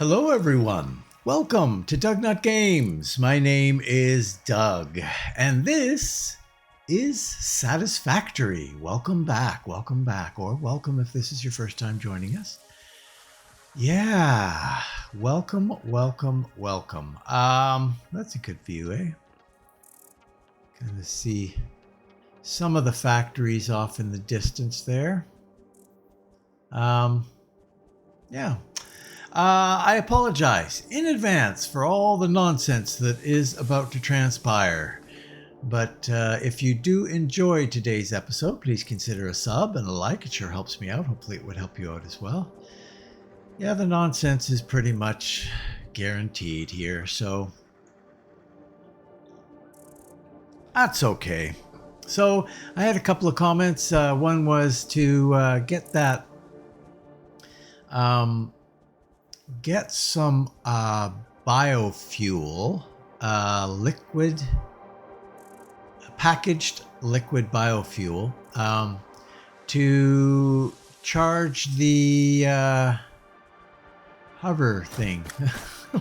Hello, everyone. Welcome to DougNutGames. My name is Doug, and this is Satisfactory. Welcome back, or welcome if this is your first time joining us. Yeah, welcome. That's a good view, eh? Kind of see some of the factories off in the distance there. Yeah. I apologize in advance for all the nonsense that is about to transpire. But if you do enjoy today's episode, please consider a sub and a like. It sure helps me out. Hopefully it would help you out as well. Yeah, the nonsense is pretty much guaranteed here, so that's okay. So I had a couple of comments. One was to get that... get some biofuel, packaged liquid biofuel, to charge the hover thing.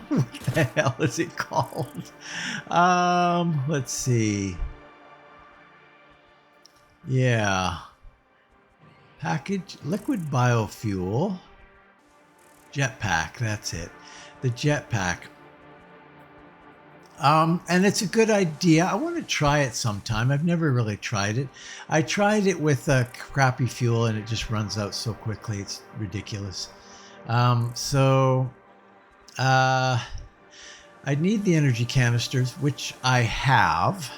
What the hell is it called? Let's see. Yeah. Packaged liquid biofuel. Jetpack, that's it. The jetpack. And it's a good idea. I want to try it sometime. I've never really tried it. I tried it with crappy fuel and it just runs out so quickly. It's ridiculous. I need the energy canisters, which I have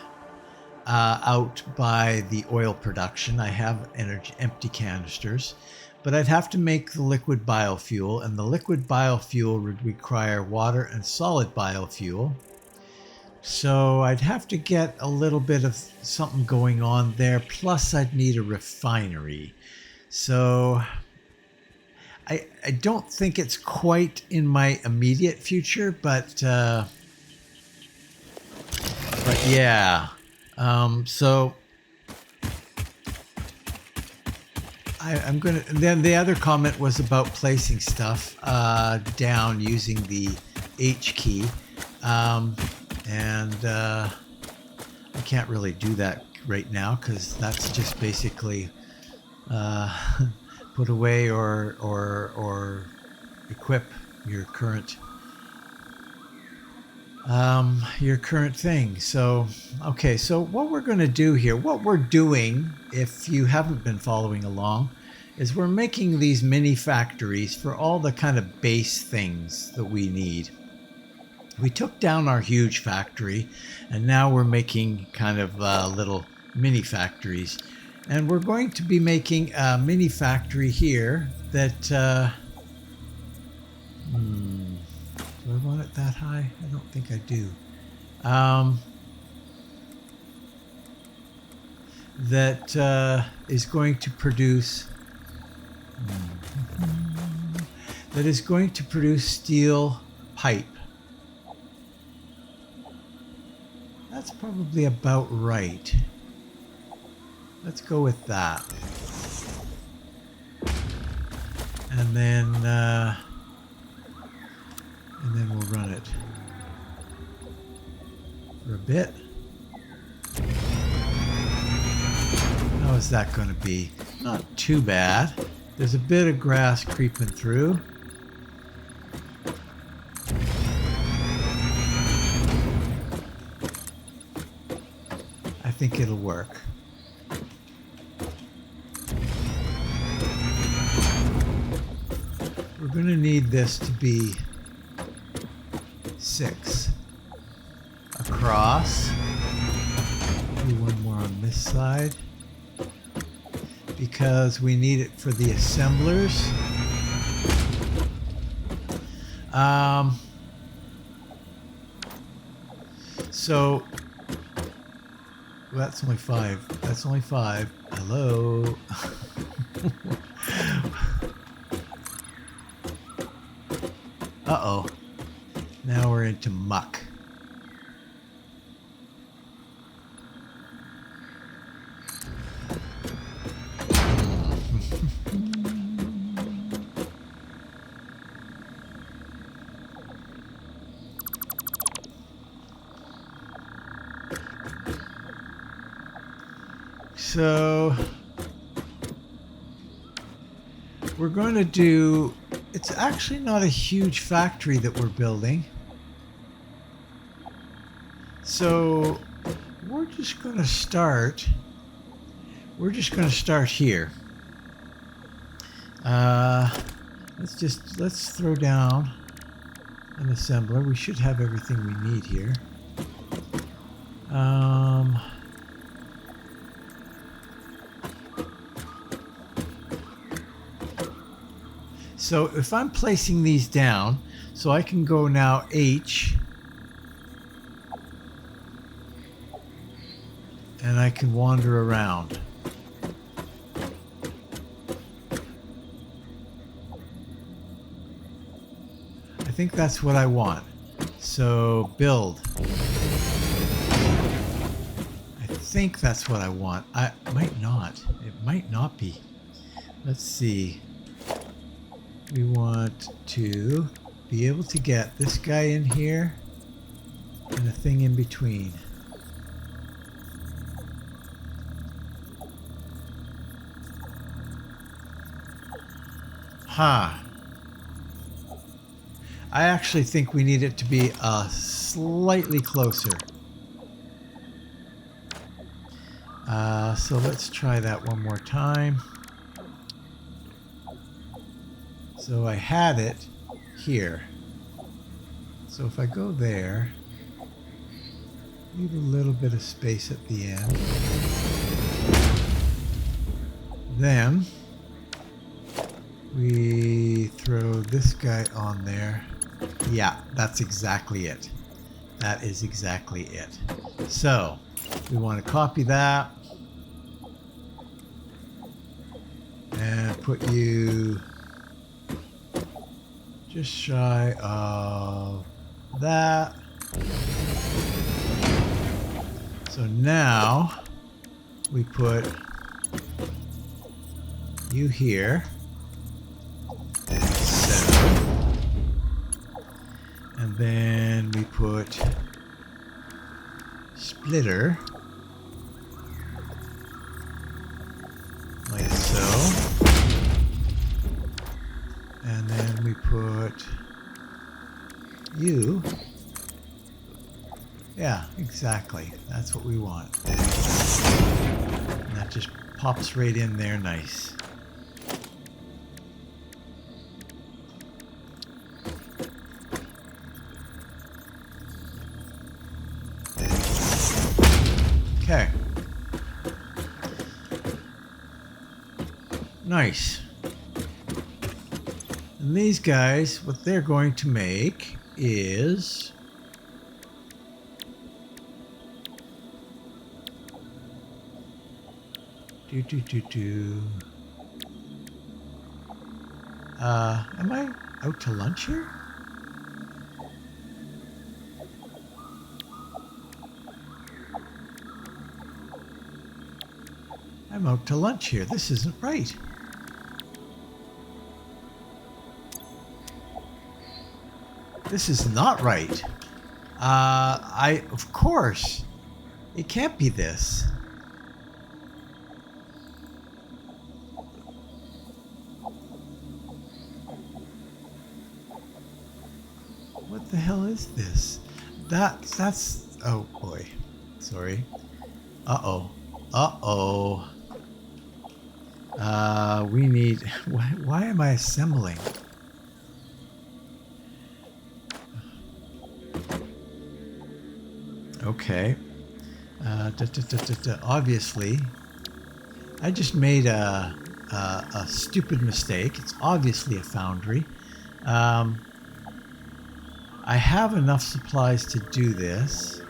out by the oil production. I have empty canisters. But I'd have to make the liquid biofuel, and the liquid biofuel would require water and solid biofuel. So I'd have to get a little bit of something going on there, plus I'd need a refinery. So I don't think it's quite in my immediate future, but yeah. So I'm going to... Then the other comment was about placing stuff down using the H key. I can't really do that right now because that's just basically put away or equip your current thing. So, okay, so what we're going to do here, what we're doing, if you haven't been following along, is we're making these mini factories for all the kind of base things that we need. We took down our huge factory, and now we're making kind of little mini factories. And we're going to be making a mini factory here that... do I want it that high? I don't think I do. That is going to produce... that is going to produce steel pipe. That's probably about right. Let's go with that. And then we'll run it for a bit. How is that going to be? Not too bad. There's a bit of grass creeping through. I think it'll work. We're going to need this to be 6 across. Do one more on this side because we need it for the assemblers. So well, that's only 5. That's only 5. Hello. Uh-oh. Now we're into muck. So we're going to do, it's actually not a huge factory that we're building. So we're just going to start here. Let's throw down an assembler. We should have everything we need here. So if I'm placing these down, so I can go now H, and I can wander around. I think that's what I want. So build. I think that's what I want. I might not. It might not be. Let's see. We want to be able to get this guy in here and a thing in between. Huh. I actually think we need it to be slightly closer. So let's try that one more time. So I had it here. So if I go there, leave a little bit of space at the end. Then we throw this guy on there. Yeah, that's exactly it. That is exactly it. So we want to copy that and put you just shy of that. So now we put you here. And then we put splitter like so. And then we put you. Yeah, exactly. That's what we want. And that just pops right in there nice. Okay. Nice. And these guys, what they're going to make is am I out to lunch here? I'm out to lunch here. This isn't right. This is not right. Of course, it can't be this. What the hell is this? That's, oh boy. Sorry. Uh-oh. Uh-oh. We need, why am I assembling? Okay. Obviously, I just made a stupid mistake. It's obviously a foundry. I have enough supplies to do this,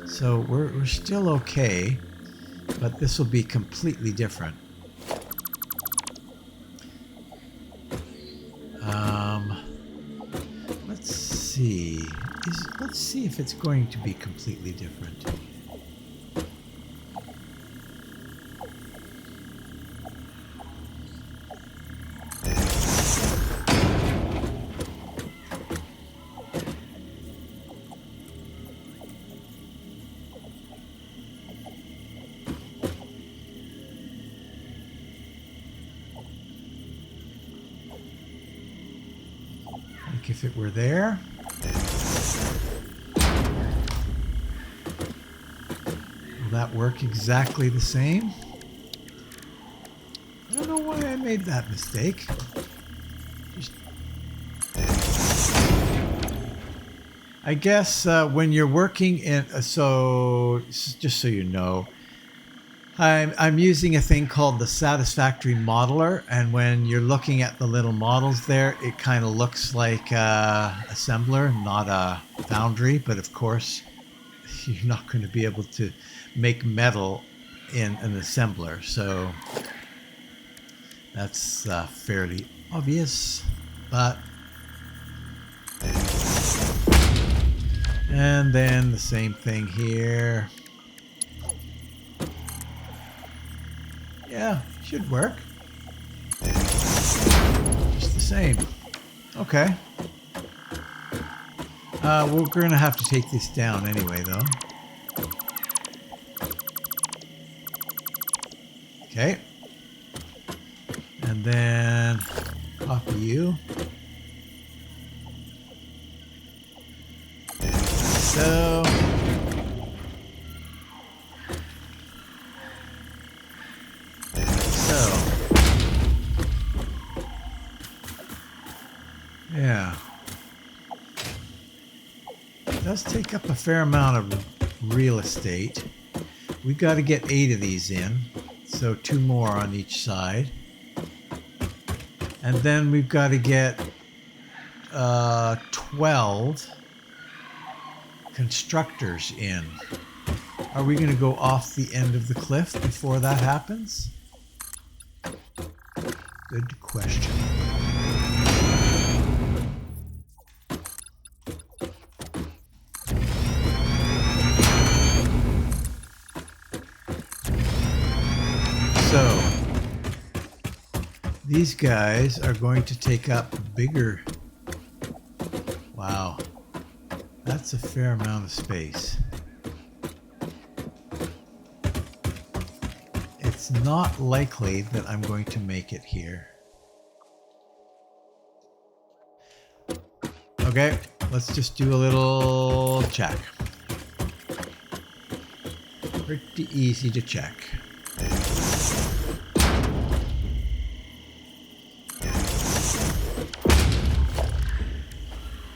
so we're still okay, but this will be completely different. Let's see. Let's see if it's going to be completely different. if it were there. Will that work exactly the same? I don't know why I made that mistake. I guess when you're working in, so just so you know, I'm using a thing called the Satisfactory modeler, and when you're looking at the little models there, it kind of looks like a assembler, not a foundry. But of course, you're not going to be able to make metal in an assembler, so that's fairly obvious. But and then the same thing here. Yeah, should work. Just the same. Okay. We're going to have to take this down anyway, though. Okay. And then copy you. So. Yeah. It does take up a fair amount of real estate. We got to get 8 of these in, so 2 more on each side. And then we've got to get 12 constructors in. Are we going to go off the end of the cliff before that happens? Good question. So, these guys are going to take up bigger. Wow, that's a fair amount of space. It's not likely that I'm going to make it here. Okay, let's just do a little check. Pretty easy to check.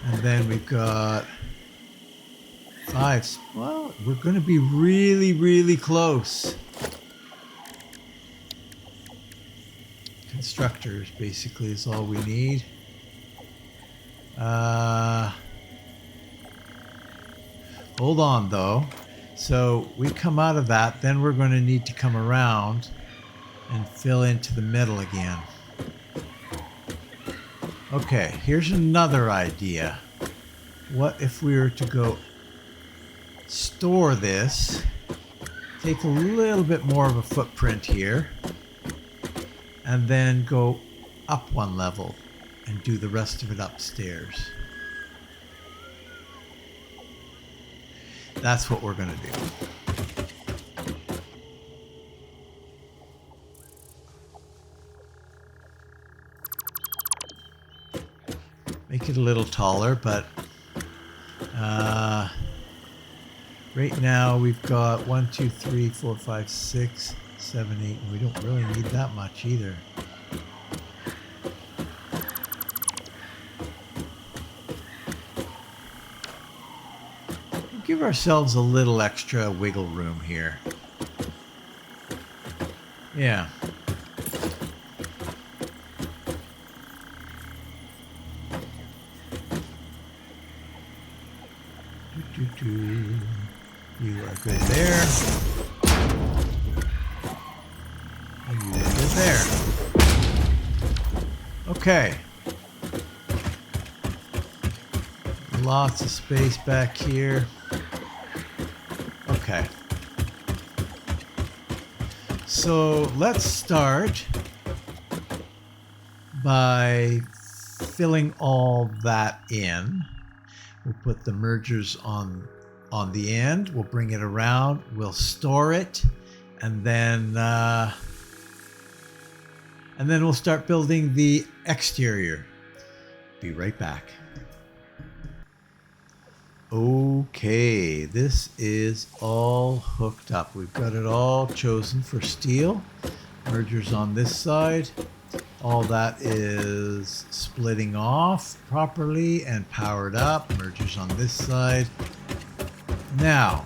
And then we've got 5. Well, we're going to be really, really close. Constructors basically is all we need. Hold on though. So we come out of that, then we're going to need to come around and fill into the middle again. Okay, here's another idea. What if we were to go store this, take a little bit more of a footprint here, and then go up 1 level and do the rest of it upstairs. That's what we're going to do. Make it a little taller, but right now we've got 1, 2, 3, 4, 5, 6, 7, 8. And we don't really need that much either. We'll give ourselves a little extra wiggle room here. Yeah. You are good there. And you are good there. Okay. Lots of space back here. Okay. So let's start by filling all that in. We'll put the mergers on the end. We'll bring it around. We'll store it, and then we'll start building the exterior. Be right back. Okay, this is all hooked up. We've got it all chosen for steel. Mergers on this side. All that is splitting off properly and powered up. Mergers on this side. Now,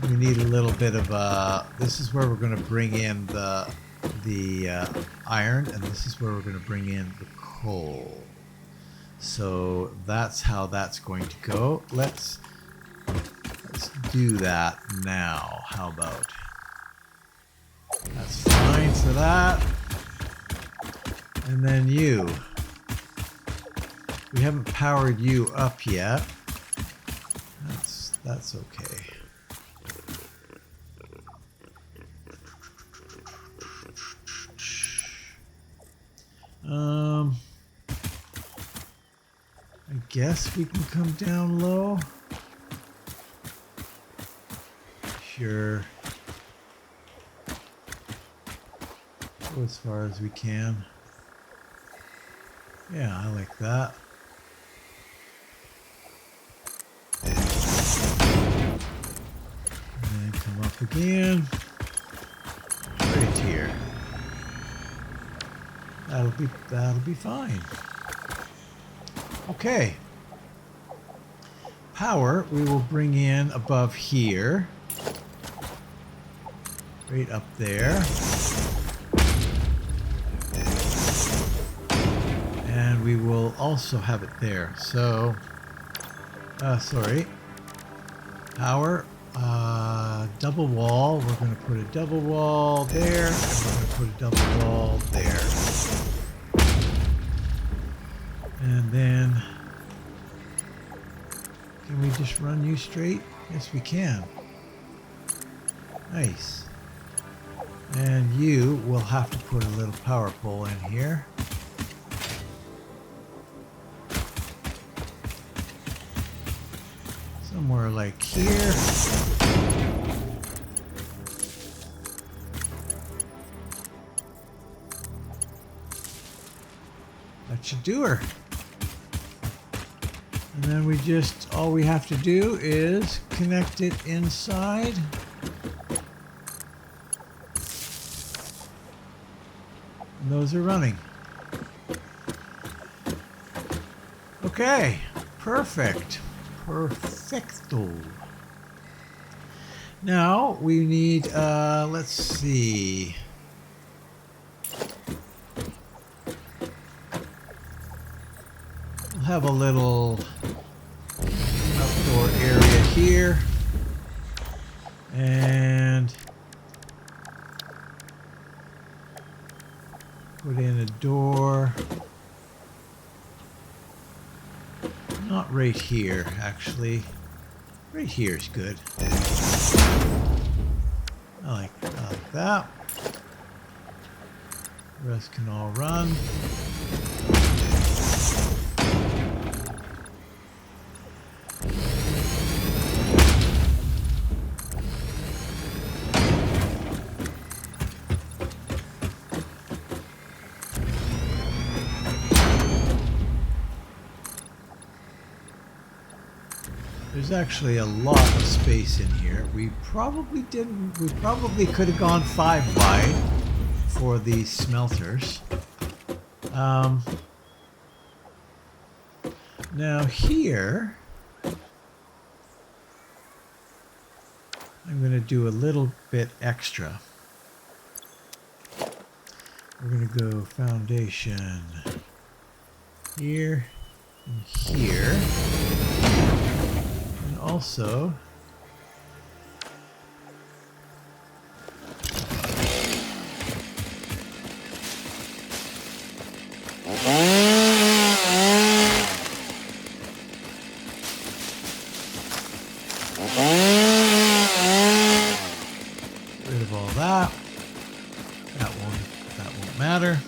we need a little bit of this is where we're going to bring in the iron, and this is where we're going to bring in the coal. So that's how that's going to go. Let's do that now. How about? That's fine for that. And then you. We haven't powered you up yet. That's okay. I guess we can come down low. Sure. Go as far as we can. Yeah, I like that. And then come up again. Right here. That'll be fine. Okay. Power we will bring in above here. Right up there. And we will also have it there. So, sorry. Power, double wall. We're going to put a double wall there, and we're going to put a double wall there. And then, can we just run you straight? Yes, we can. Nice. And you will have to put a little power pole in here. Somewhere like here. That should do her. And then we just, all we have to do is connect it inside. And those are running. Okay, perfect. Perfecto. Now we need, let's see. We'll have a little outdoor area here. And put in a door. Not right here, actually. Right here is good. I like that. The rest can all run. There's actually a lot of space in here. We probably could have gone 5 wide for these smelters. Now here, I'm going to do a little bit extra. We're going to go foundation here and here. Also, rid of all that. That won't matter.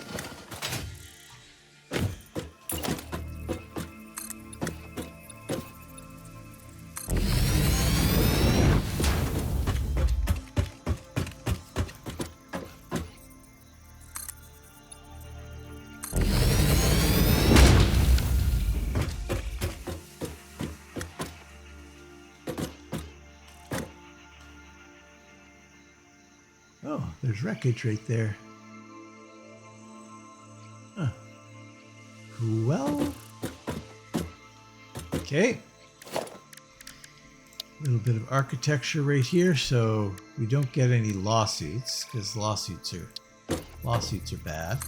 there's wreckage right there. Huh. Well. Okay. A little bit of architecture right here, so we don't get any lawsuits, because lawsuits are bad.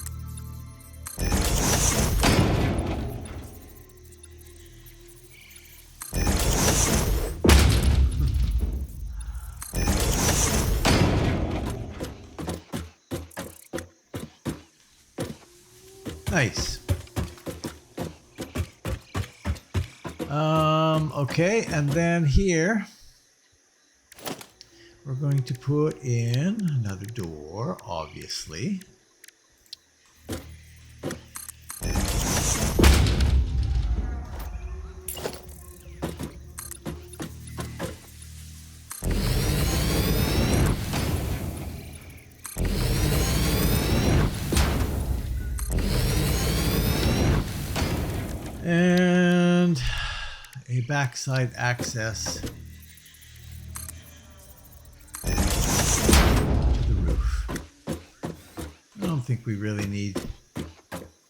Nice. Okay, and then here we're going to put in another door, obviously. And a backside access to the roof. I don't think we really need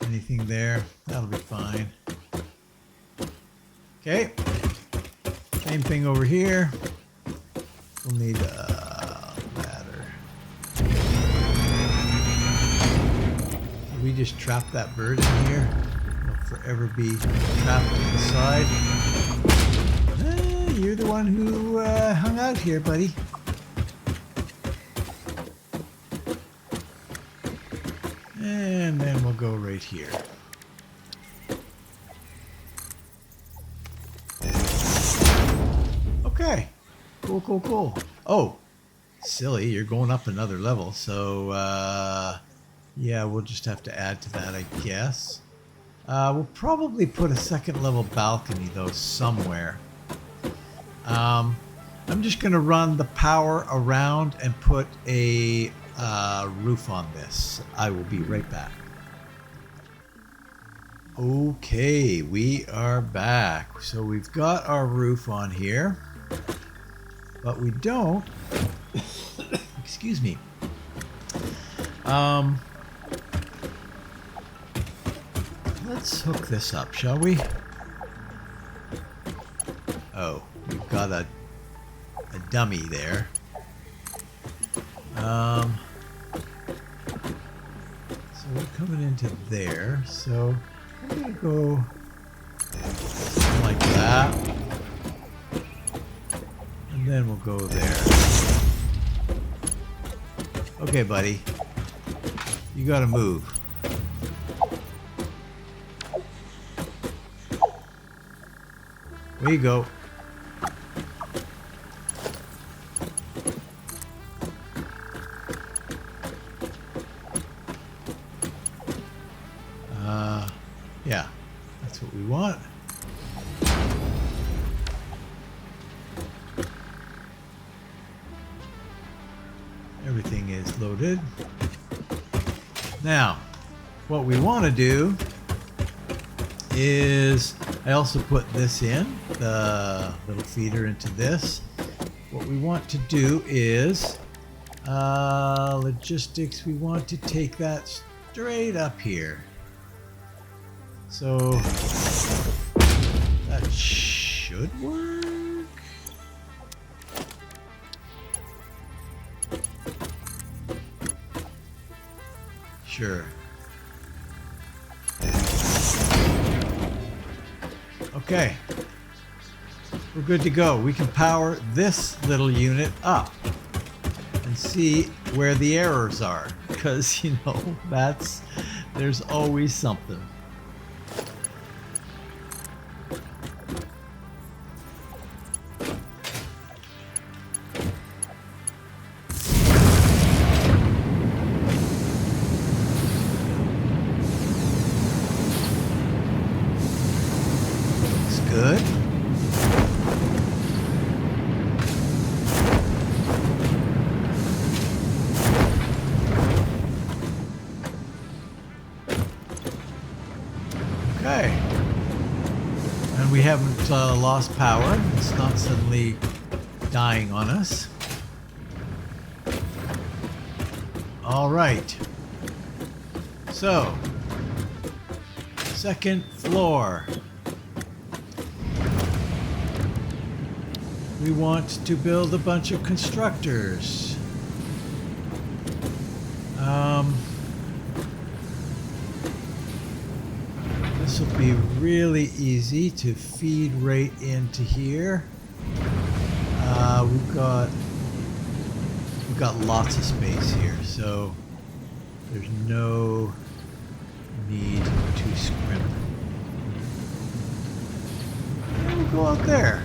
anything there. That'll be fine. Okay. Same thing over here. We'll need a ladder. Did we just trap that bird in here? Forever be trapped inside. You're the one who hung out here, buddy. And then we'll go right here. Okay. Cool. Oh, silly, you're going up another level. So, yeah, we'll just have to add to that, I guess. We'll probably put a second level balcony though somewhere. I'm just going to run the power around and put a roof on this. I will be right back. Okay, we are back. So we've got our roof on here, but we don't. Excuse me. Let's hook this up, shall we? Oh, we've got a dummy there. So we're coming into there. So I'm gonna go something like that, and then we'll go there. Okay, buddy, you gotta move. There you go. Yeah, that's what we want. Everything is loaded. Now, what we want to do is, I also put this in, the little feeder into this. What we want to do is, logistics, we want to take that straight up here. So, that should work. Sure. Okay, we're good to go. We can power this little unit up and see where the errors are, because you know there's always something. Good. Okay. And we haven't lost power. It's not suddenly dying on us. All right. So, second floor. We want to build a bunch of constructors. This will be really easy to feed right into here. We've got lots of space here, so there's no need to scrimp. And we'll go out there.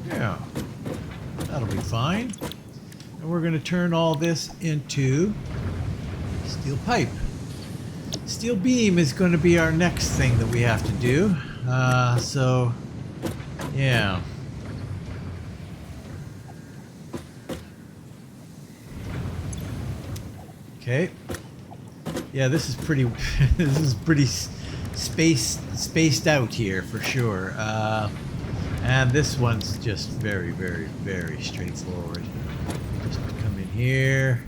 Yeah, that'll be fine. And we're going to turn all this into steel pipe. Steel beam is going to be our next thing that we have to do. So, yeah. Okay. Yeah, this is pretty. This is pretty spaced out here for sure. And this one's just very, very, very straightforward. Just come in here,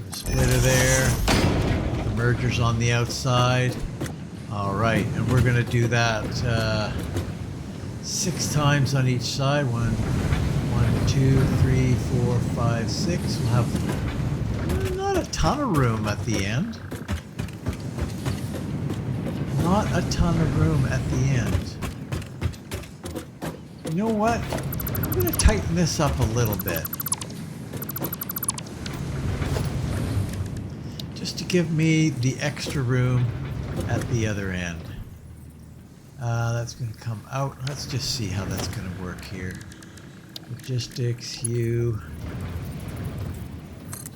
put a splitter there, the merger's on the outside. All right, and we're gonna do that 6 times on each side. 1, 2, 3, 4, 5, 6. We'll have not a ton of room at the end. Not a ton of room at the end. You know what? I'm going to tighten this up a little bit. Just to give me the extra room at the other end. That's going to come out. Let's just see how that's going to work here. Logistics, you.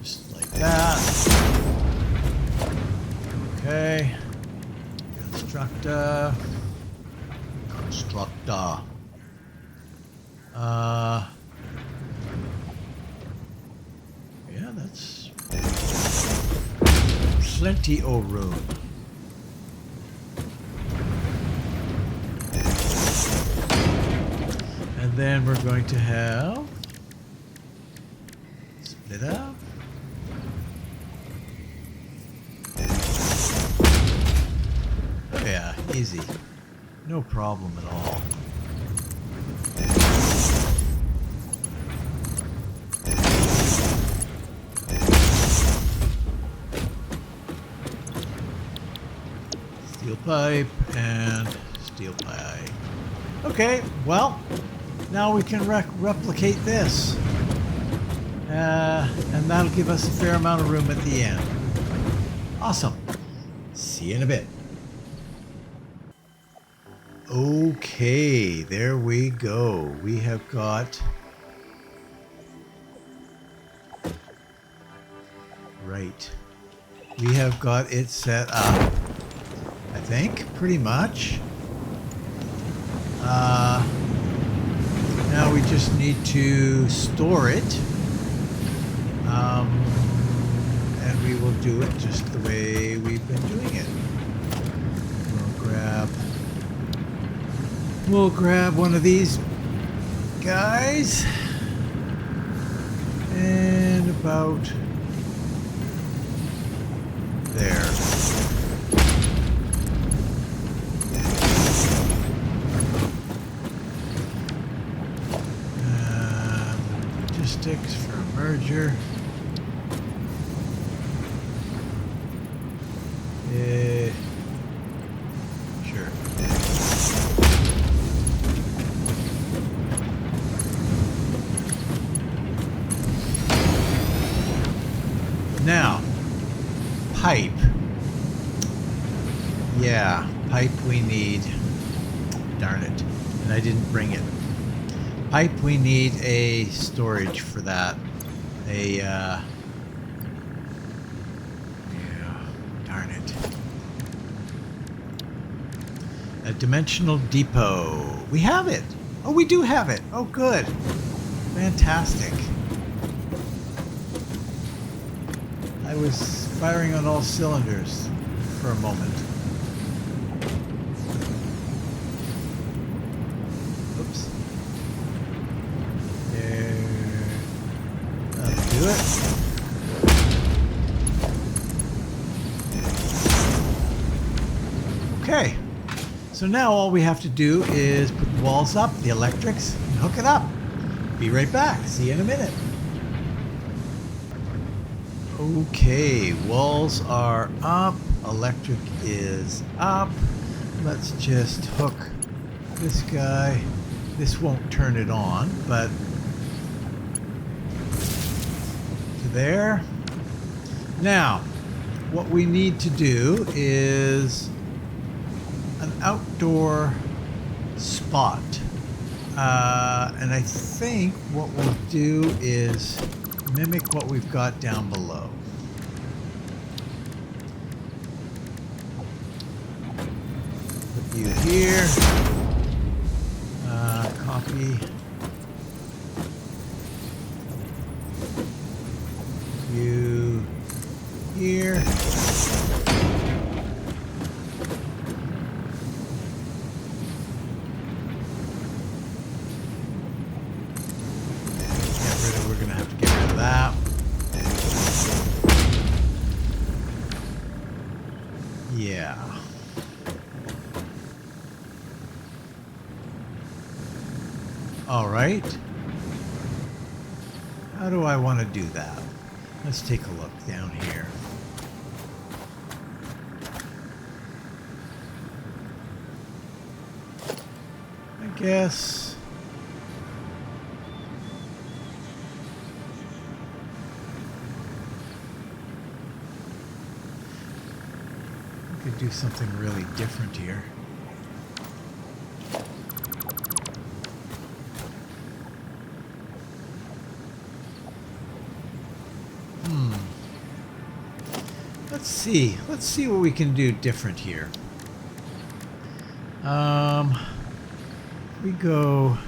Just like that. Okay. Constructor. Yeah, that's plenty of room. And then we're going to have split up. Oh yeah, easy. No problem at all. Steel pipe and steel pipe. Okay, well, now we can replicate this. And that'll give us a fair amount of room at the end. Awesome. See you in a bit. Okay, there we go. We have got... Right. We have got it set up. I think, pretty much. Now we just need to store it. And we will do it just the way we've been doing it. We'll grab one of these guys. And about there. Logistics for a merger. Sure. Now, pipe. Yeah, pipe we need. Darn it. And I didn't bring it. Pipe, we need a storage for that. Yeah, darn it. A dimensional depot. We have it. Oh, we do have it. Oh, good. Fantastic. I was firing on all cylinders for a moment. Oops. There. That'll do it. Okay. So now all we have to do is put the walls up, the electrics, and hook it up. Be right back. See you in a minute. Okay, walls are up, electric is up. Let's just hook this guy. This won't turn it on, but to there. Now, what we need to do is an outdoor spot. And I think what we'll do is mimic what we've got down below. Put you here. Copy. You here. We're going to have to get rid of that. Yeah. All right. How do I want to do that? Let's take a look down here. I guess we could do something really different here. Let's see what we can do different here. We go.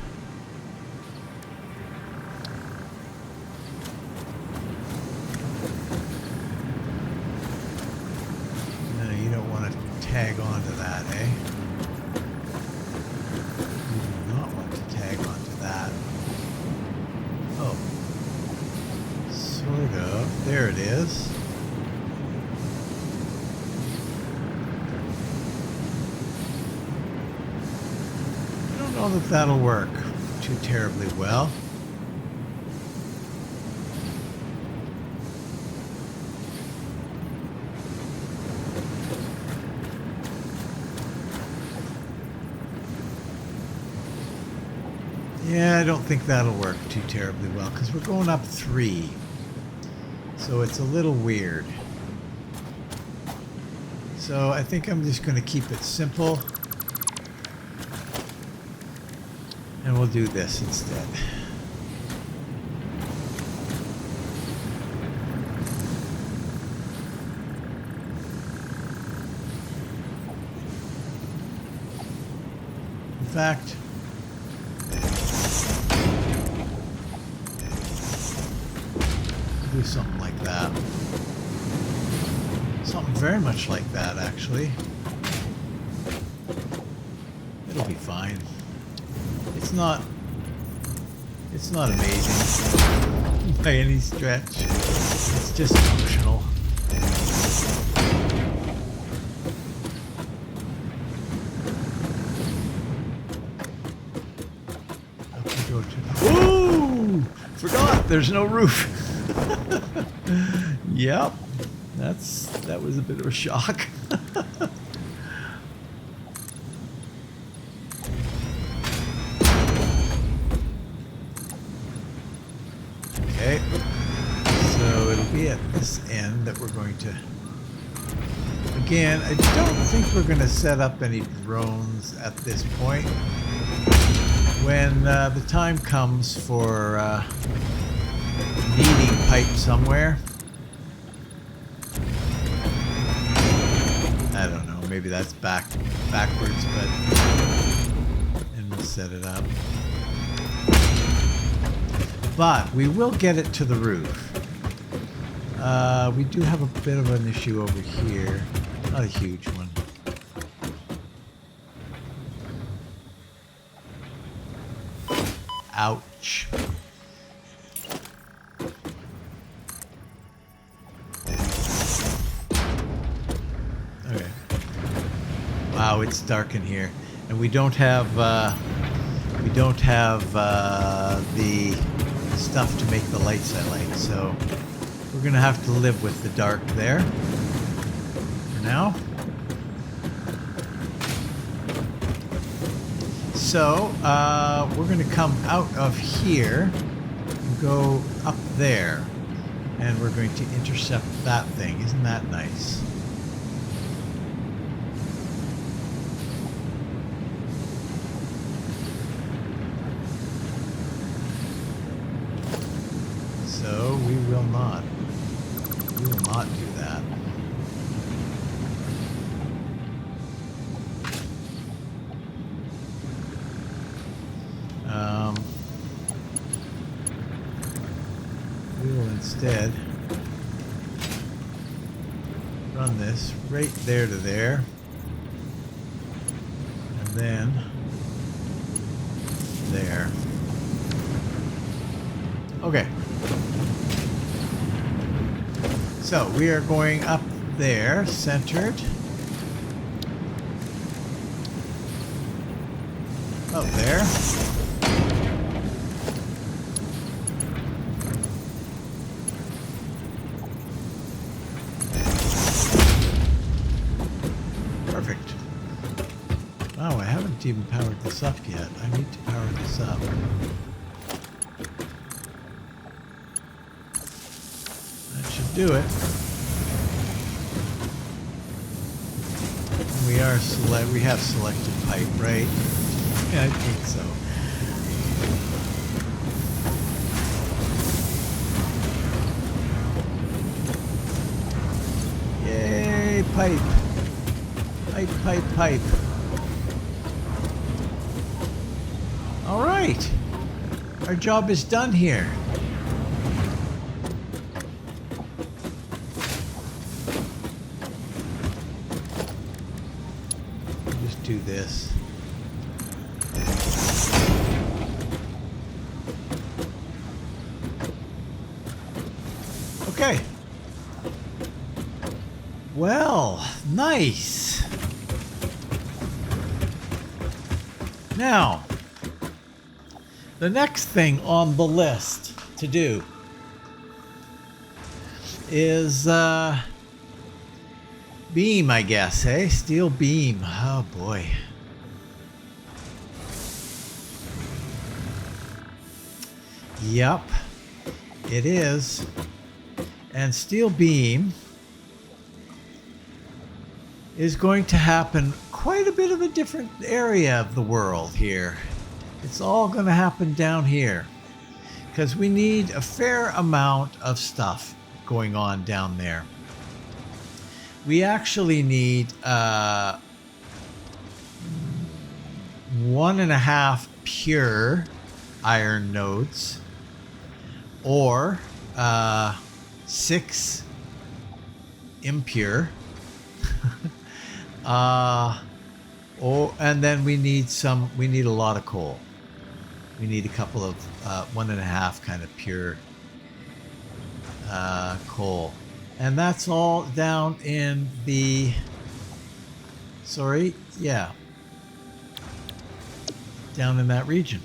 No, you don't want to tag onto that, eh? You do not want to tag onto that. Oh, sort of. There it is. I don't know that that'll work too terribly well. Yeah, I don't think that'll work too terribly well because we're going up 3. So it's a little weird. So I think I'm just going to keep it simple. And we'll do this instead. In fact, do something like that. Something very much like that, actually. It'll be fine. It's not amazing by any stretch. It's just functional. Ooh! Forgot there's no roof. Yep. That was a bit of a shock. Okay. So it'll be at this end that we're going to... Again, I don't think we're going to set up any drones at this point. When the time comes for needing pipe somewhere, I don't know, maybe that's backwards, but and we'll set it up. But we will get it to the roof. We do have a bit of an issue over here. Not a huge one. Ouch. Okay. Wow, it's dark in here, and we don't have the stuff to make the lights I like, so we're gonna have to live with the dark there for now. So we're gonna come out of here and go up there, and we're going to intercept that thing. Isn't that nice? So we will not do that. We will instead run this right there to there, and then there. Okay. So we are going up there, centered. Up there. Perfect. Wow, I haven't even powered this up yet. I need to power this up. That should do it. We have selected pipe, right? Yeah, I think so. Yay, pipe. Pipe, pipe, pipe. All right. Our job is done here. Just do this. Okay. Well, nice. Now, the next thing on the list to do is beam, I guess, eh? Steel beam. Oh boy. Yep, it is. And steel beam is going to happen quite a bit of a different area of the world here. It's all going to happen down here because we need a fair amount of stuff going on down there. We actually need 1.5 pure iron nodes or 6 impure. And then we need a lot of coal. We need a couple of 1.5 kind of pure coal. And that's all down in the, down in that region.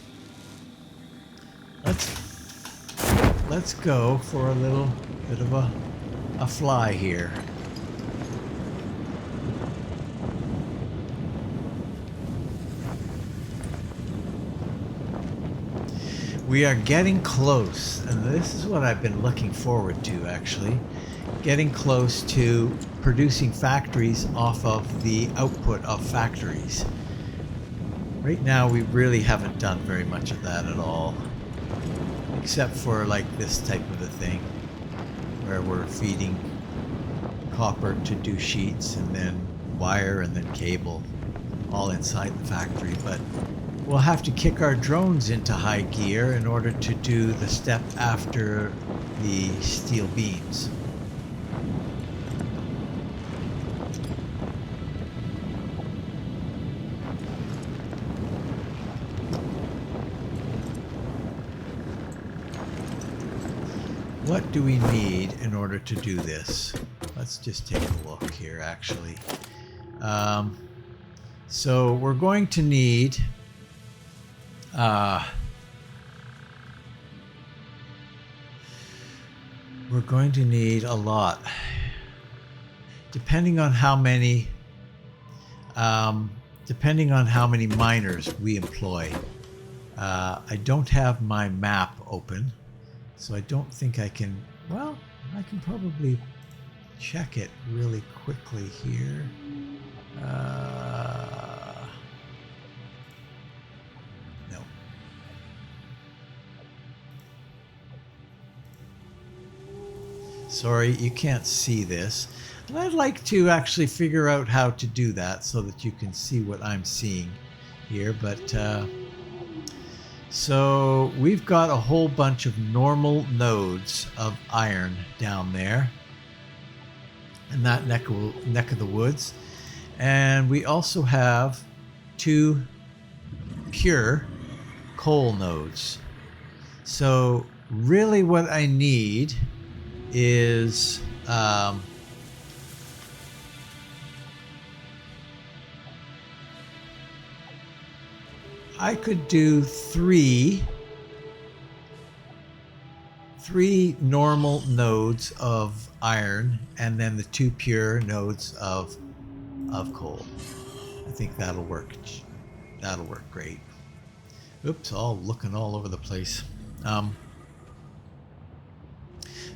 Let's go for a little bit of a fly here. We are getting close, and this is what I've been looking forward to, actually. Getting close to producing factories off of the output of factories. Right now, we really haven't done very much of that at all. Except for like this type of a thing, where we're feeding copper to do sheets, and then wire, and then cable, all inside the factory. But we'll have to kick our drones into high gear in order to do the step after the steel beams. what do we need in order to do this? Let's just take a look here, actually. So we're going to need a lot, depending on how many miners we employ. I don't have my map open, so I don't think I can. Well, I can probably check it really quickly here. No. Sorry, you can't see this. And I'd like to actually figure out how to do that so that you can see what I'm seeing here. But so we've got a whole bunch of normal nodes of iron down there in that neck of the woods. And we also have 2 pure coal nodes. So really what I need is I could do 3 normal nodes of iron and then the 2 pure nodes of coal. I think that'll work. That'll work great. Oops, all looking all over the place.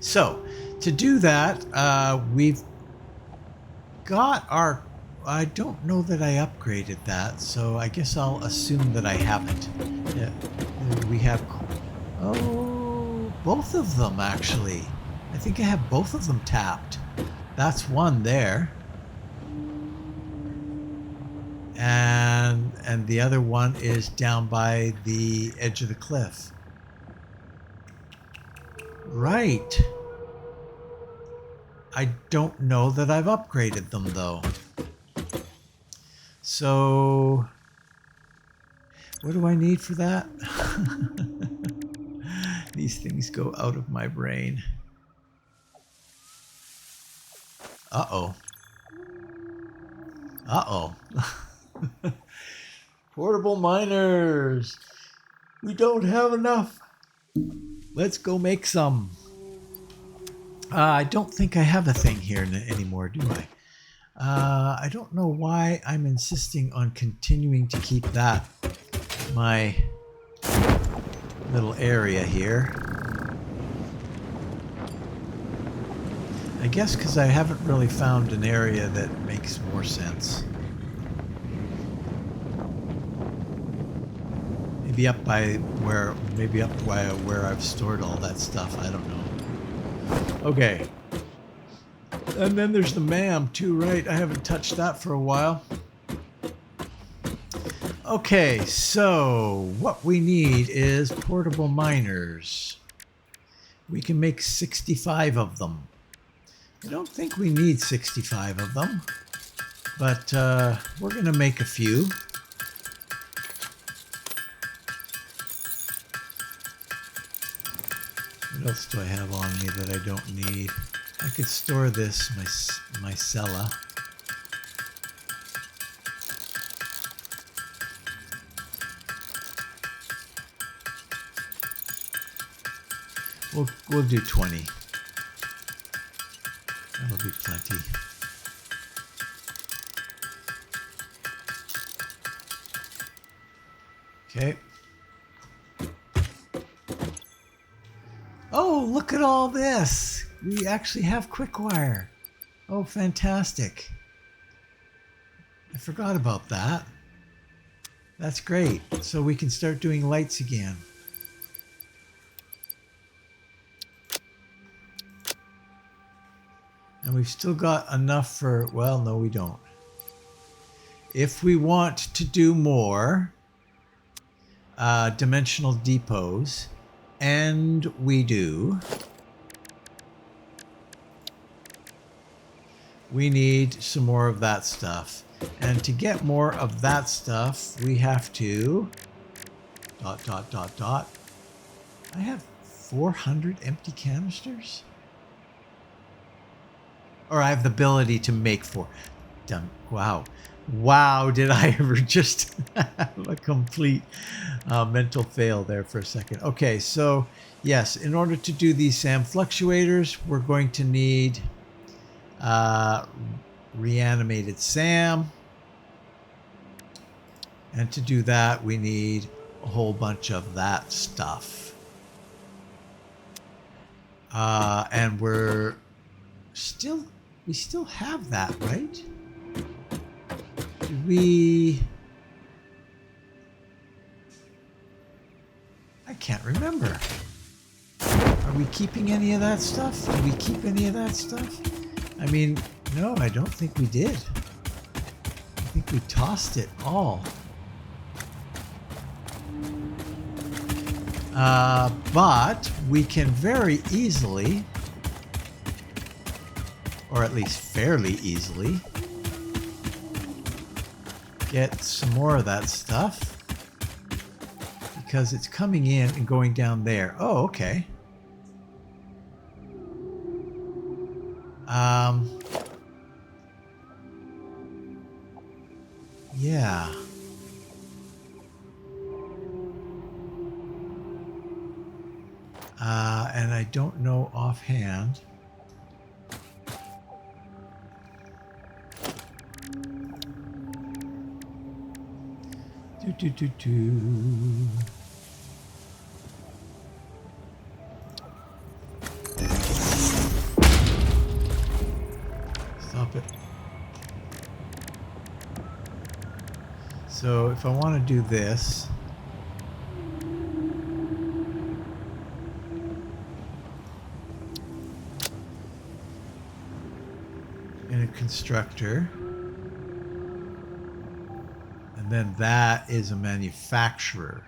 So to do that, we've got our. I don't know that I upgraded that, so I guess I'll assume that I haven't. Yeah, we have. Oh, both of them actually. I think I have both of them tapped. That's one there. And the other one is down by the edge of the cliff. Right. I don't know that I've upgraded them though. So what do I need for that? These things go out of my brain. Uh-oh. Uh-oh. Portable miners. We don't have enough. Let's go make some. I don't think I have a thing here anymore, do I? I don't know why I'm insisting on continuing to keep that my little area here. I guess because I haven't really found an area that makes more sense. Maybe up by where I've stored all that stuff. I don't know. Okay. And then there's the MAM too, right? I haven't touched that for a while. Okay, so what we need is portable miners. We can make 65 of them. I don't think we need 65 of them, but we're going to make a few. What else do I have on me that I don't need? I could store this, my cella. We'll do 20. That'll be plenty. Okay. Oh, look at all this. We actually have quick wire. Oh, fantastic. I forgot about that. That's great. So we can start doing lights again. And we've still got enough for, well, no, we don't. If we want to do more dimensional depots, and we do, we need some more of that stuff. And to get more of that stuff, we have to ... I have 400 empty canisters? Or I have the ability to make 4. Dumb. Wow. Wow, did I ever just have a complete mental fail there for a second. Okay, so yes, in order to do these SAM fluctuators, we're going to need reanimated SAM. And to do that, we need a whole bunch of that stuff. And we still have that, right? Did we... I can't remember. Are we keeping any of that stuff? Did we keep any of that stuff? I mean, no, I don't think we did. I think we tossed it all. But we can very easily, or at least fairly easily, get some more of that stuff. Because it's coming in and going down there. Oh, okay. Yeah. And I don't know offhand. Stop it. So if I want to do this, in a constructor, and then that is a manufacturer.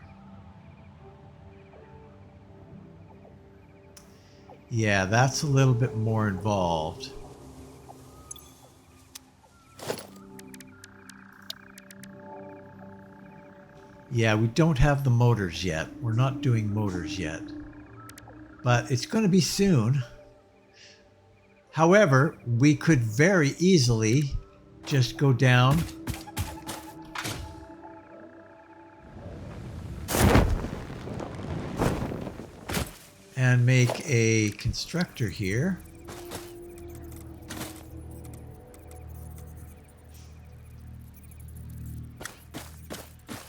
Yeah, that's a little bit more involved. Yeah, we don't have the motors yet. We're not doing motors yet. But it's going to be soon. However, we could very easily just go down and make a constructor here.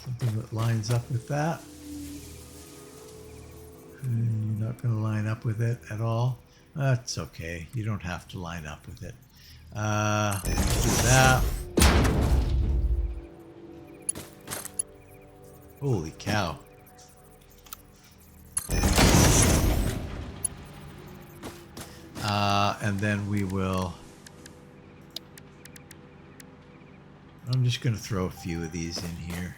Something that lines up with that. And you're not going to line up with it at all. That's okay. You don't have to line up with it. Do that. Holy cow. And then we will... I'm just going to throw a few of these in here.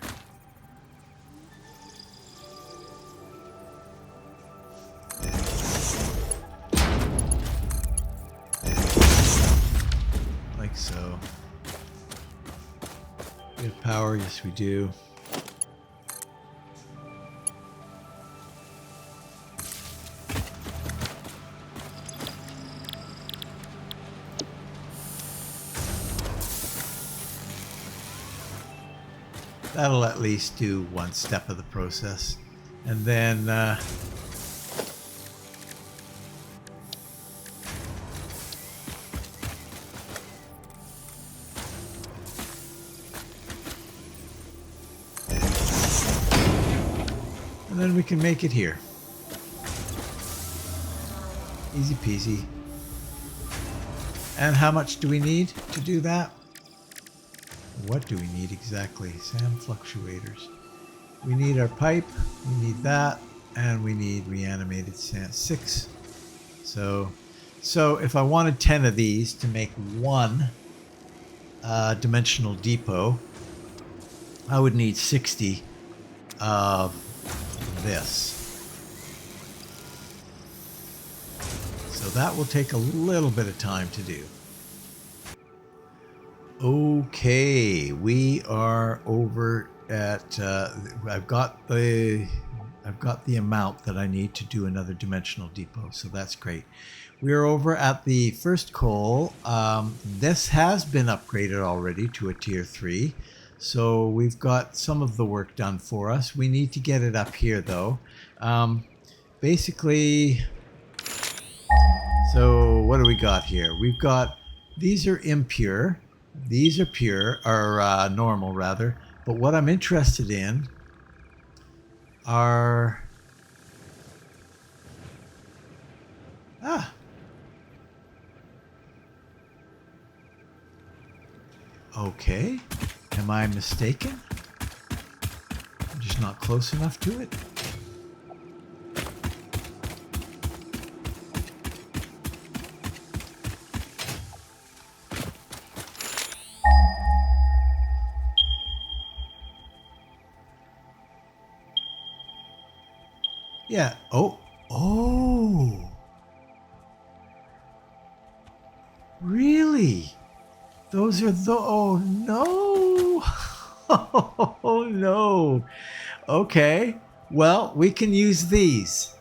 Like so. We have power, yes we do. That'll at least do one step of the process. And then we can make it here. Easy peasy. And how much do we need to do that? What do we need exactly? SAM fluctuators. We need our pipe, we need that, and we need reanimated SAM. 6. So if I wanted 10 of these to make one dimensional depot, I would need 60 of this. So that will take a little bit of time to do. Okay, we are over at, I've got the I've got the amount that I need to do another dimensional depot, so that's great. We're over at the first coal. This has been upgraded already to a tier 3, so we've got some of the work done for us. We need to get it up here though. Basically, so what do we got here? We've got, these are impure, these are pure, or normal rather, but what I'm interested in are okay, am I mistaken? I'm just not close enough to it. Yeah. Oh. Really? Those are the, oh no. Oh no. Okay. Well, we can use these.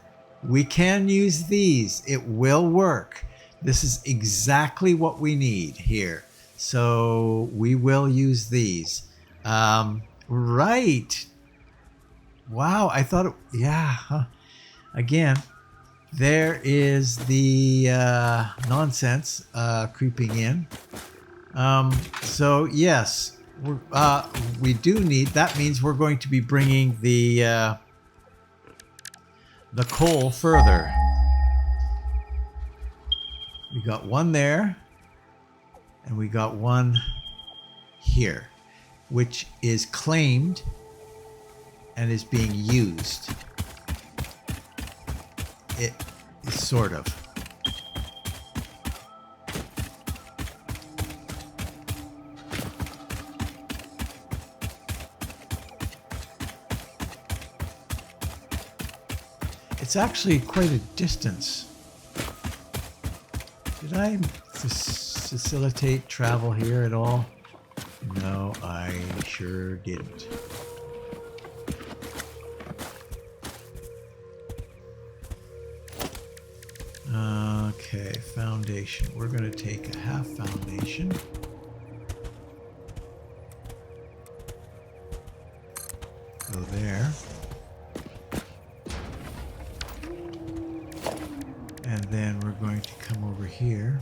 We can use these. It will work. This is exactly what we need here. So we will use these. Right. Wow. I thought, yeah. Huh. Again, there is the nonsense creeping in. So yes, we do need. That means we're going to be bringing the coal further. We got one there, and we got one here, which is claimed and is being used. It is sort of. It's actually quite a distance. Did I facilitate travel here at all? No, I sure didn't. Okay, foundation. We're going to take a half foundation. Go there. And then we're going to come over here.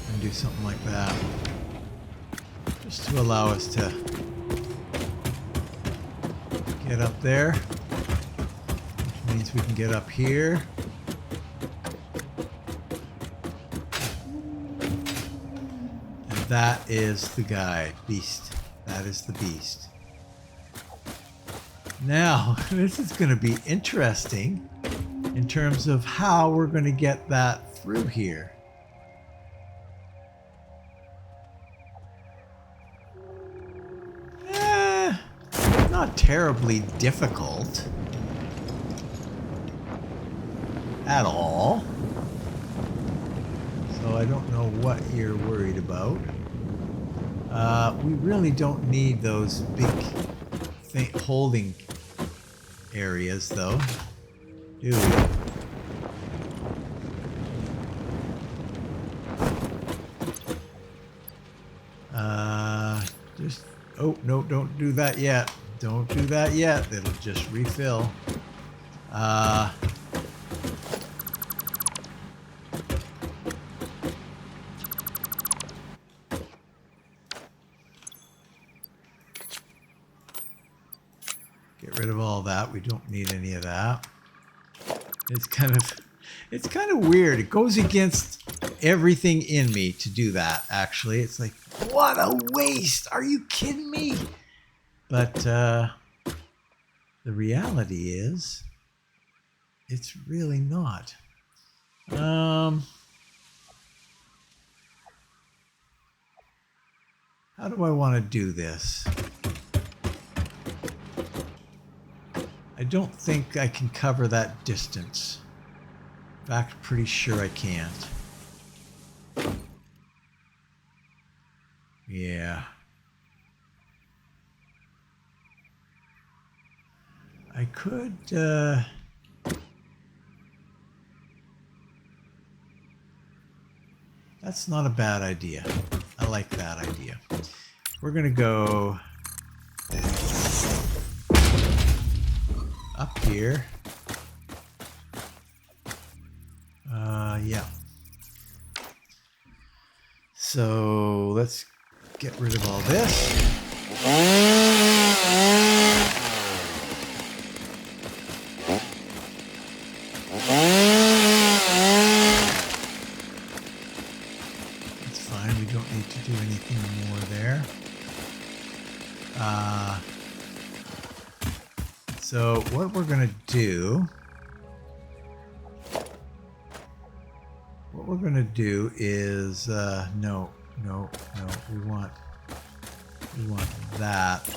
And do something like that. Just to allow us to get up there. Which means we can get up here. That is the guy, beast. That is the beast. Now, this is going to be interesting in terms of how we're going to get that through here. Not terribly difficult at all. So I don't know what you're worried about. We really don't need those big holding areas, though, do we? Just, oh, no, don't do that yet. Don't do that yet. It'll just refill. Get rid of all that. We don't need any of that. It's kind of weird. It goes against everything in me to do that, actually. It's like, what a waste. Are you kidding me? But the reality is, it's really not. How do I want to do this? I don't think I can cover that distance. In fact, pretty sure I can't. Yeah. I could, that's not a bad idea. I like that idea. We're going to go up here. Yeah. So let's get rid of all this. That's fine. We don't need to do anything more there. So what we're going to do... What we're going to do is, no, we want that.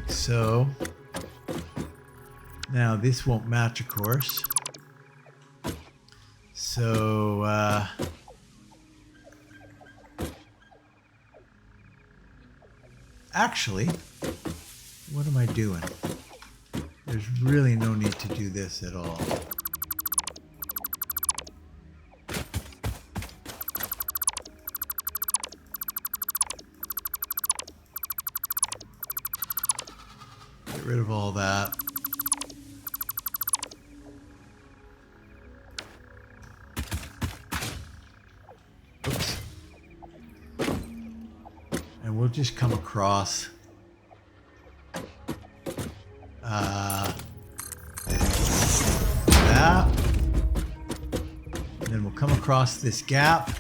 So now this won't match, of course. So actually, what am I doing? There's really no need to do this at all. Get rid of all that. Oops. And we'll just come across that. And then we'll come across this gap.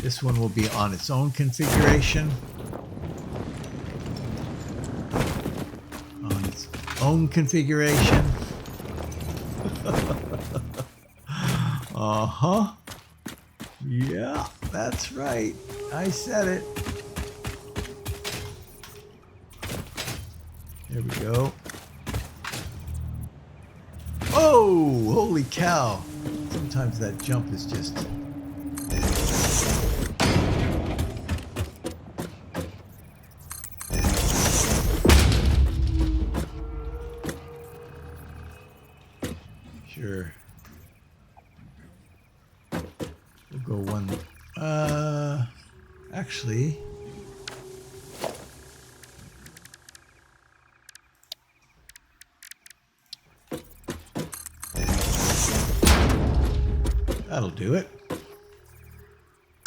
This one will be on its own configuration. Own configuration. Uh-huh. Yeah, that's right. I said it. There we go. Oh, holy cow. Sometimes that jump is just... Sure. We'll go one. Actually. That'll do it.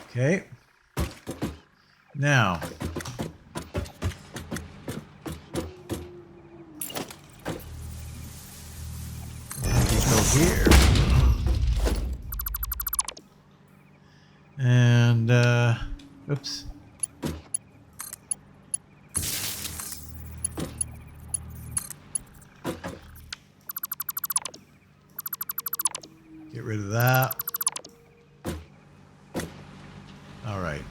Okay. Now. Here and oops, get rid of that. All right.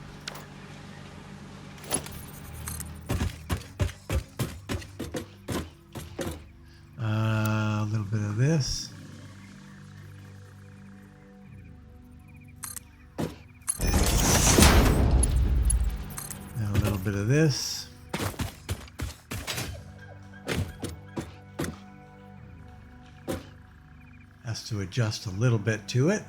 A little bit of this. Bit of this. Has to adjust a little bit to it.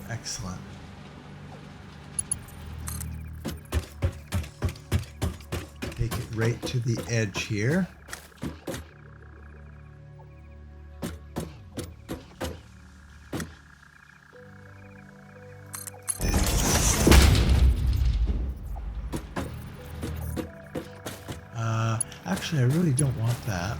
Excellent. Take it right to the edge here. Actually, I really don't want that.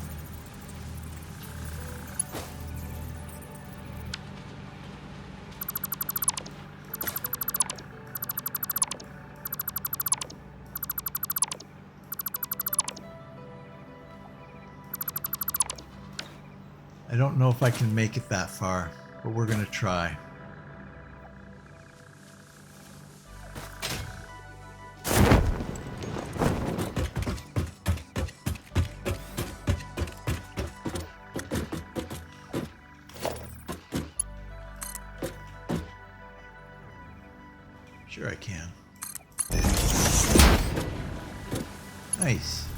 I don't know if I can make it that far, but we're going to try. Sure I can. Nice.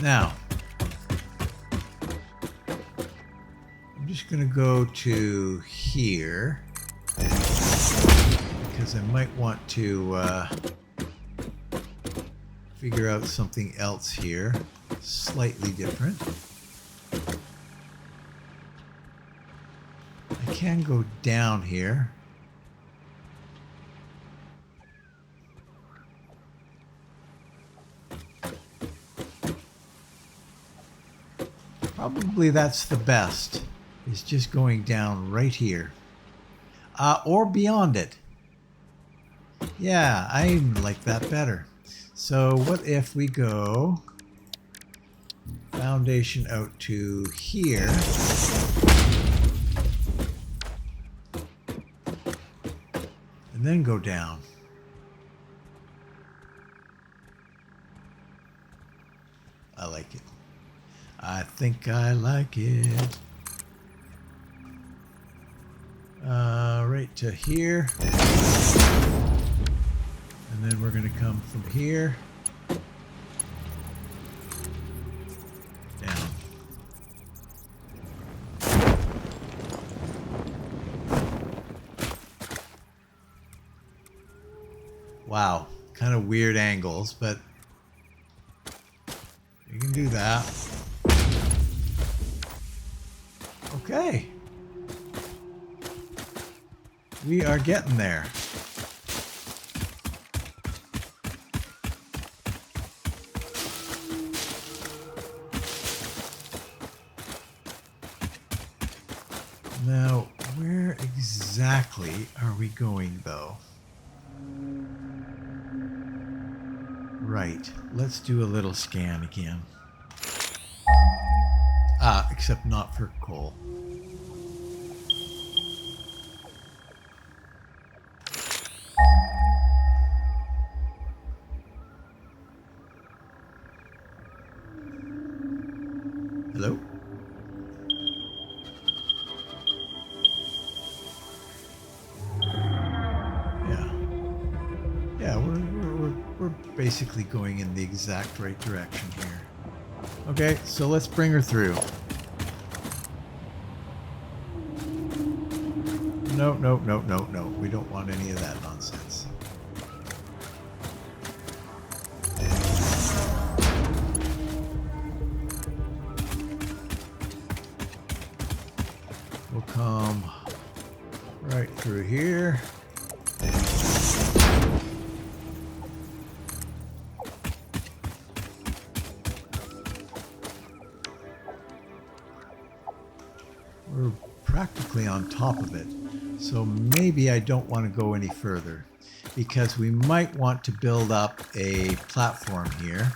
Now, I'm just going to go to here because I might want to figure out something else here, slightly different. I can go down here. Probably that's the best, is just going down right here. Or beyond it. Yeah, I like that better. So what if we go foundation out to here. And then go down. I like it. I think I like it. Right to here. And then we're going to come from here down. Wow, kind of weird angles, but you can do that. Okay. We are getting there. Now, where exactly are we going, though? Right. Let's do a little scan again. Except not for coal. Hello? Yeah, we're basically going in the exact right direction here. Okay, so let's bring her through. No. We don't want any of that nonsense. We'll come right through here. We're practically on top of it. So maybe I don't want to go any further because we might want to build up a platform here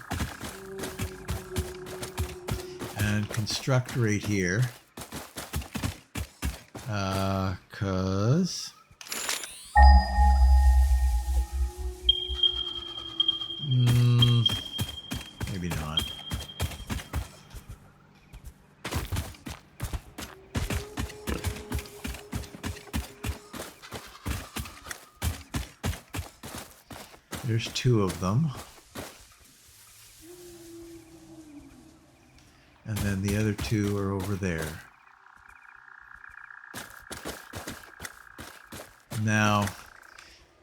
and construct right here. Cause maybe not. There's two of them. And then the other two are over there. Now,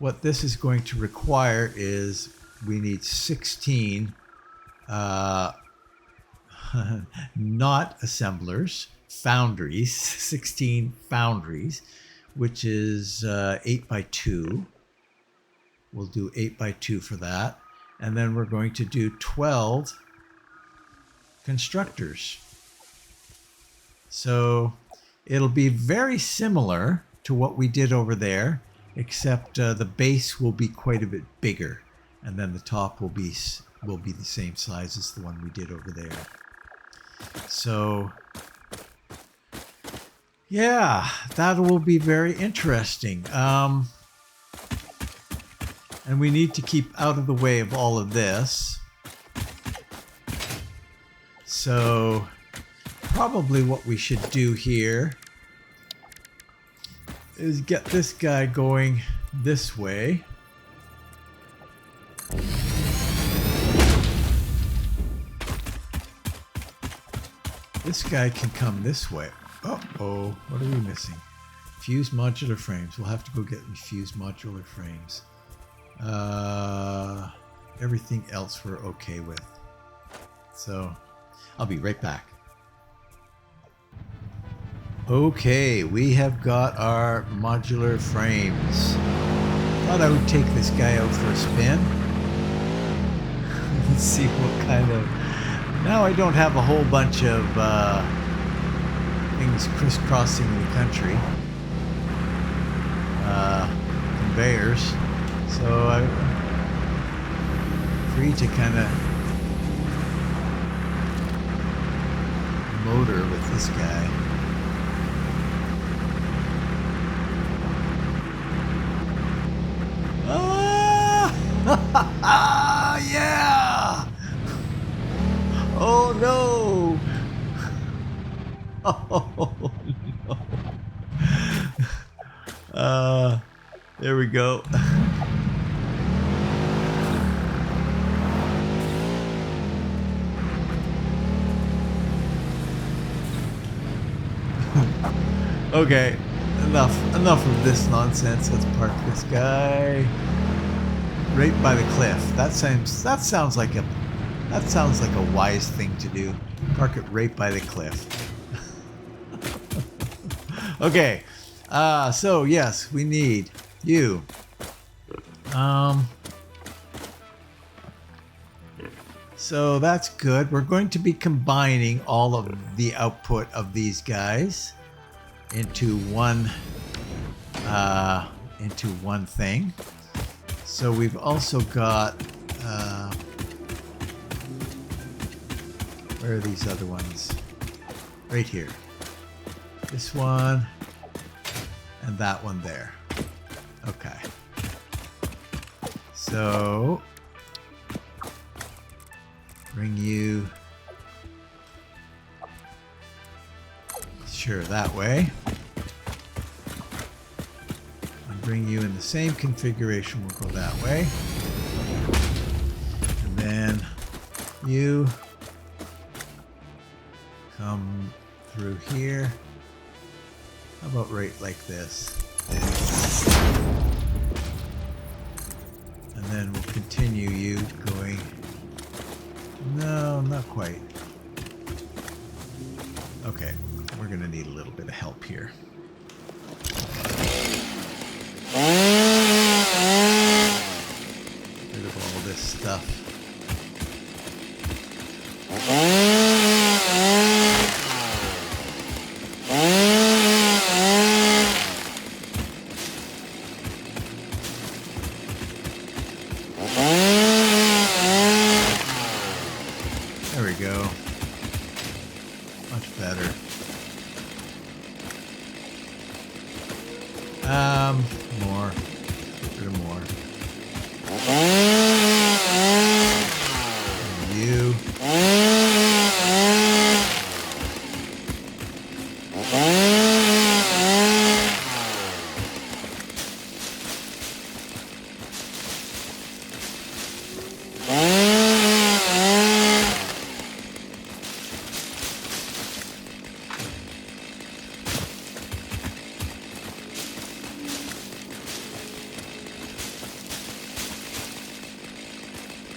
what this is going to require is we need 16 not assemblers, foundries, 16 foundries, which is 8 by 2. We'll do 8 by 2 for that. And then we're going to do 12 constructors. So it'll be very similar to what we did over there, except the base will be quite a bit bigger. And then the top will be the same size as the one we did over there. So Yeah, that will be very interesting. And we need to keep out of the way of all of this. So probably what we should do here is get this guy going this way. This guy can come this way. Uh-oh, what are we missing? Fused modular frames. We'll have to go get fused modular frames. Everything else we're okay with. So I'll be right back. Okay, we have got our modular frames. Thought I would take this guy out for a spin. Let's see what kind of... Now I don't have a whole bunch of things crisscrossing the country. Conveyors. So I'm free to kind of motor with this guy. Ah! Yeah! Oh no! Oh no! There we go. Okay, enough of this nonsense. Let's park this guy right by the cliff. That sounds like a wise thing to do. Park it right by the cliff. Okay. So yes, we need you. So that's good. We're going to be combining all of the output of these guys into one thing. So we've also got where are these other ones? Right here. This one and that one there. Okay. So bring you sure that way. And bring you in the same configuration. We'll go that way. And then you come through here. How about right like this? And then we'll continue you going. No, not quite. Okay, we're gonna need a little bit of help here. Rid of all this stuff. There we go. Much better. More. Get rid of more. And you.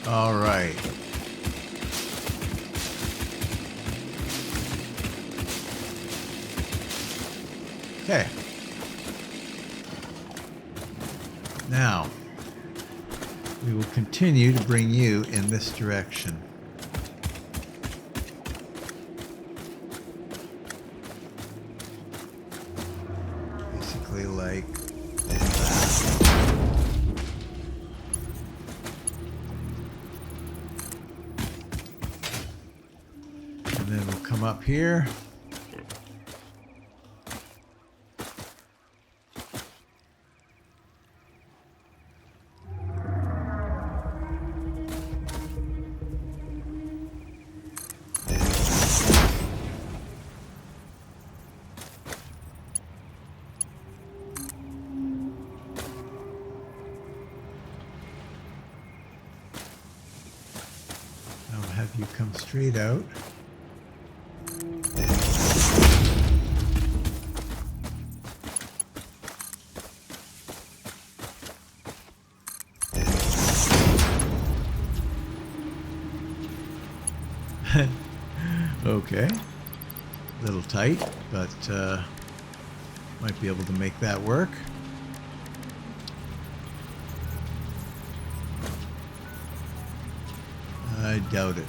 All right. Okay. Now, we will continue to bring you in this direction. Basically like that. And then we'll come up here. have you come straight out. Okay, a little tight, but might be able to make that work. I doubt it.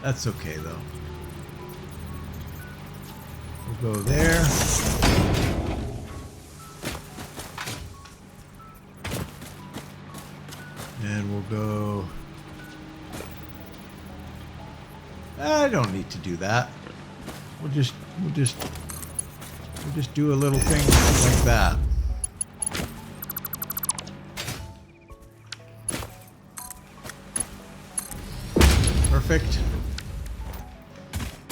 That's okay though. We'll go there. And we'll go... I don't need to do that. We'll just do a little thing like that. Perfect.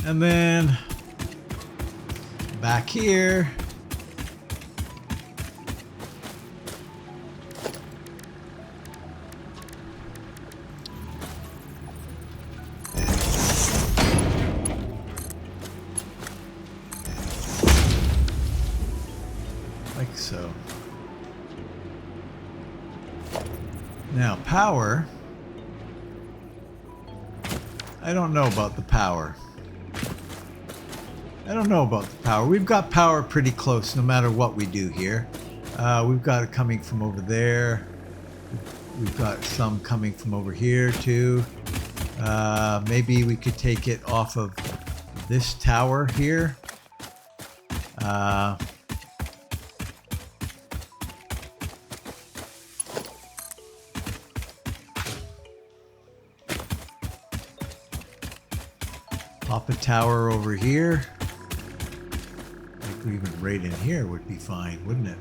And then back here. Like so. Now power. I don't know about the power. I don't know about the power. We've got power pretty close no matter what we do here. We've got it coming from over there. We've got some coming from over here too. Maybe we could take it off of this tower here. Pop a tower over here. Like even right in here would be fine, wouldn't it?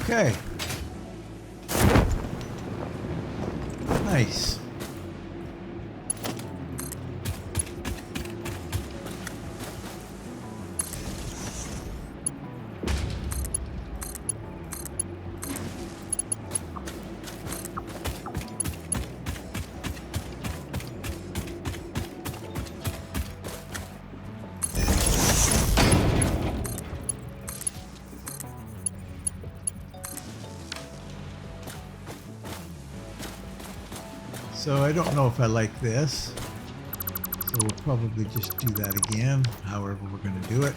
Okay. Nice. So I don't know if I like this. So we'll probably just do that again, however we're going to do it.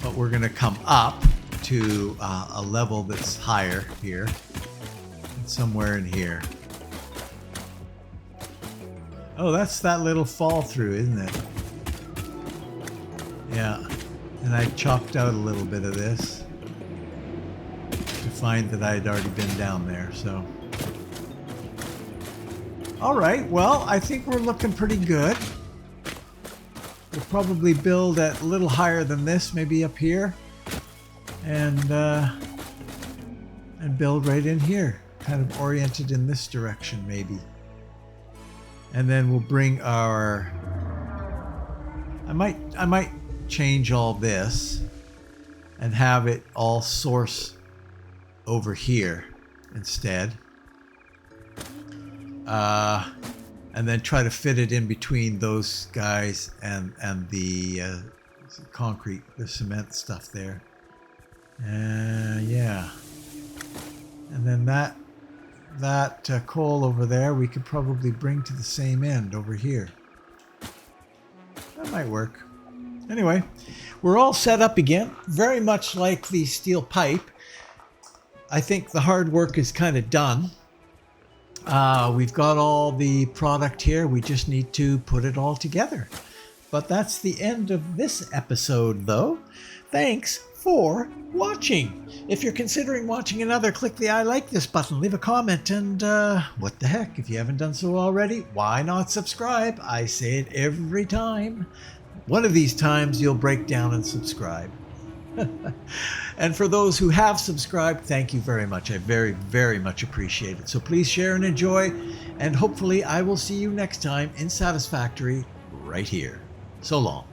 But we're going to come up to a level that's higher here. And somewhere in here. Oh, that's that little fall through, isn't it? Yeah. And I chopped out a little bit of this. Find that I had already been down there, so. All right, well, I think we're looking pretty good. We'll probably build at a little higher than this, maybe up here, and build right in here, kind of oriented in this direction, maybe. And then we'll bring our. I might change all this and have it all source over here instead, and then try to fit it in between those guys and the concrete, the cement stuff there. Yeah, and then that coal over there we could probably bring to the same end over here. That might work. Anyway, we're all set up again, very much like the steel pipe. I think the hard work is kind of done. We've got all the product here. We just need to put it all together. But that's the end of this episode, though. Thanks for watching. If you're considering watching another, click the I like this button, leave a comment, and what the heck, if you haven't done so already, why not subscribe? I say it every time. One of these times you'll break down and subscribe. And for those who have subscribed, thank you very much. I very, very much appreciate it. So please share and enjoy, and hopefully I will see you next time in Satisfactory right here. So long.